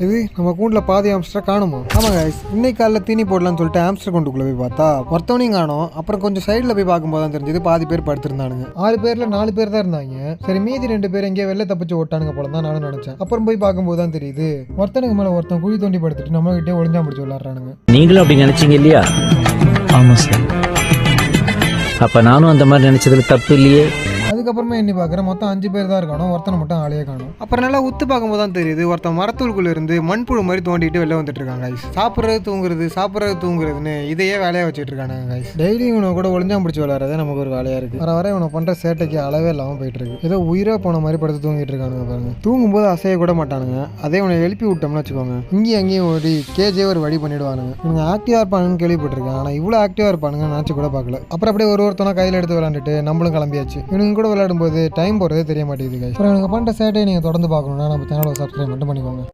இது நம்ம கூண்டில் பாதி ஆம்ஸ்டரை காணுமா? ஆமாம் கைஸ், இன்னைக்கு காலைல தீனி போடலான்னு சொல்லிட்டு ஆம்ஸ்டர் கொண்டுக்குள்ளே போய் பார்த்தா ஒருத்தவனையும் காணும். அப்புறம் கொஞ்சம் சைடில் போய் பார்க்கும்போது தான் தெரிஞ்சது பாதி பேர் படுத்திருந்தானுங்க. 6 பேரில் 4 பேர் தான் இருந்தாங்க. சரி, மீதி 2 பேர் எங்கேயோ வெளில தப்பிச்சு ஓட்டானுங்க போல தான் நானும் நினச்சேன். அப்புறம் போய் பார்க்கும்போது தான் தெரியுது ஒருத்தனுக்கு மேலே ஒருத்தன் குழி தோண்டி படுத்துட்டு நம்மகிட்டே ஒளிஞ்சா முடிச்சு விளாட்றானுங்க. நீங்களும் அப்படி நினைச்சீங்க இல்லையா? ஆமா சார். அப்ப நானும் அந்த மாதிரி நினைச்சதுல தப்பு இல்லையே. அதுக்கப்புறமா எண்ணி பார்க்குறேன், மொத்தம் 5 பேர் தான் இருக்கணும். ஒருத்தனை மட்டும் ஆளையே காணும். அப்புறம் நல்லா உத்து பார்க்கும்போது தான் தெரியுது ஒருத்தன் மரத்தூளுக்குள்ள இருந்து மண்புழு மாதிரி தோண்டிட்டு வெளில வந்துட்டு இருக்காங்க கைஸ். சாப்பிட்றது தூங்குறதுன்னு இதையே வேலையாக வச்சுட்டு இருக்காங்க கைஸ். டெய்லி இவனை கூட ஒளிஞ்சா முடிச்சு விளையாடுறதே நமக்கு ஒரு வேலையாக இருக்குது. வர இவனை பண்ணுற சேட்டைக்கு அளவே இல்லாமல் போயிட்டு இருக்கு. ஏதோ உயிராக போன மாதிரி படுத்து தூங்கிட்டு இருக்கானுங்க பாருங்க. தூங்கும்போது அசைய கூட மாட்டானுங்க. அதே இவனை எழுப்பி விட்டோம்னு வச்சுக்கோங்க, இங்கேயும் அங்கேயும் ஓடி கேஜே ஒரு வழி பண்ணிடுவானுங்க. இவங்க ஆக்டிவாக இருப்பானுன்னு கேள்விப்பட்டிருக்கேன். ஆனால் இவ்வளோ ஆக்டிவாக இருப்பானுங்க நினச்சி கூட பார்க்கல. அப்புறம் அப்படியே ஒருத்தனை கையில் எடுத்து விளாண்டுட்டு நம்மளும் கிளம்பியாச்சு. இவனுங்க கூட விளையாடும் போது டைம் போகிறதே தெரிய மாட்டேங்குது கைஸ். அப்புறம் எனக்கு பண்ணுற சேட்டையை நீங்கள் தொடர்ந்து பார்க்கணுன்னா நம்ம சேனலை சப்ஸ்கிரைப் மட்டும் பண்ணிக்கோங்க.